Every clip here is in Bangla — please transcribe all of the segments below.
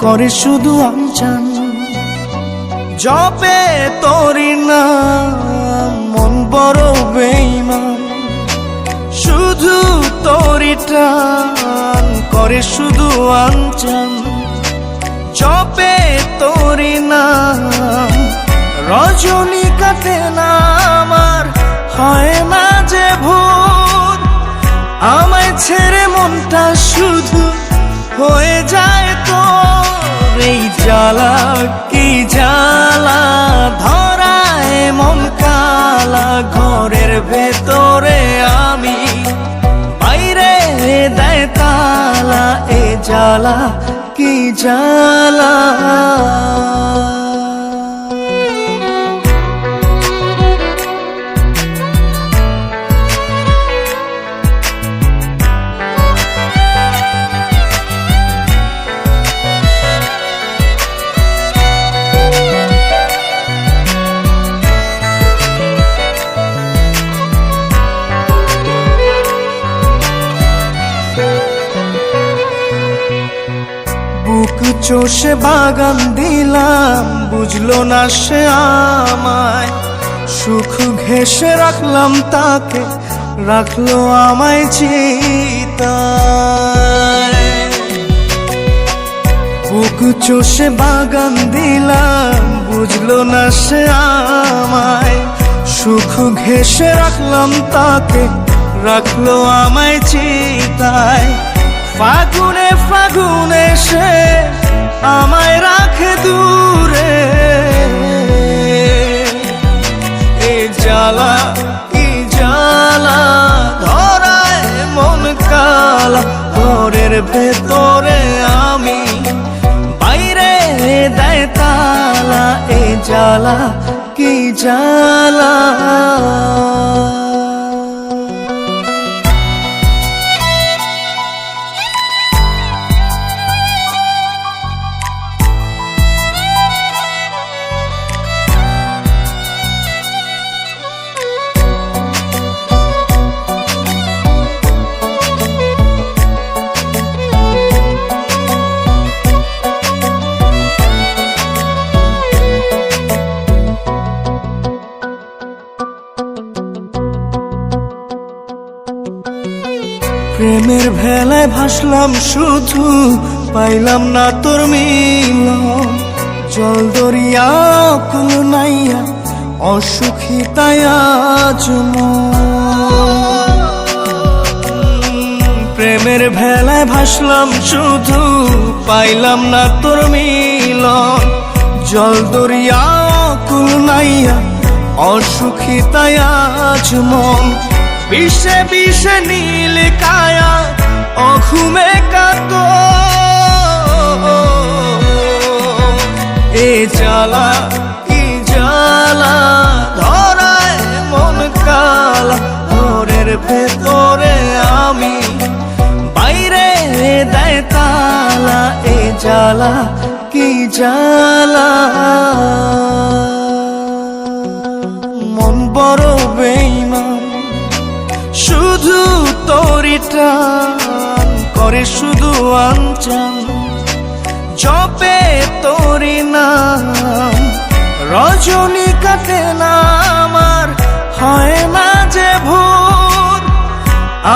করে শুধু আনচান। জপে তোরি নাম মন বড় বেঈমান, শুধু তোরি টান করে শুধু আনচান। জপে তোরি নাম রজনী কাটে না আমার, হয় না যে ভোর। আমায় ছেড়ে মনটা শুধু হয়ে যায় তোর। এই জ্বালা কি জ্বালা, ধরায় মন কালা। ঘরের ভেতরে আমি, বাইরে দেয় তালা। এ জ্বালা কি জ্বালা। বুক চষে বাগান দিলাম, বুঝলো না সে আমায়। সুখ ঘেঁষে রাখলাম তাকে, রাখলো আমায় চিতায়। বুক চষে বাগান দিলাম, বুঝলো না সে আমায়। সুখ ঘেঁষে রাখলাম তাকে, রাখলো আমায় চিতায়। ফাগুনে ফাগুনে সে আমায় রাখে দূরে। এ জ্বালা কি জ্বালা, ধরায় মন কালা। ঘরের ভেতরে আমি, বাইরে দেয় তালা। এ জ্বালা কি জ্বালা। প্রেমের ভেলায় ভাসলাম শুধু, পাইলাম না তোর মিলন। জল দরিয়া কুল নাইয়া, অসুখী তাই আজ মন। প্রেমের ভেলায় ভাসলাম শুধু, পাইলাম না তোর মিলন। জল দরিয়া কুল নাইয়া, অসুখী তাই আজ মন। বিষে বিষে নীল কায়া, অঘুমে কাতো। এ জ্বালা কি জ্বালা, ধরায় মন কালা। ঘরের ভেতরে আমি, বাইরে দেয় তালা। এ জ্বালা কি জ্বালা। মন বড় বেঈমান, শুধু তোরি টান করে শুধু আনচান। জপে তোরি নাম রজনী কাটে না আমার, হয় না যে ভোর।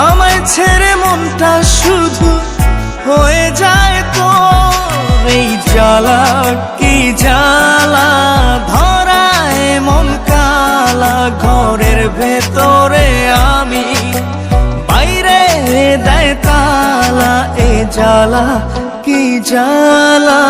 আমায় ছেড়ে মনটা শুধু হয়ে যায় তোর। এই জ্বালা কি জ্বালা, ধরায় মন কালা। ঘরের ভেতরে আমি, বাইরে দেয় তালা। এ জ্বালা কি জ্বালা।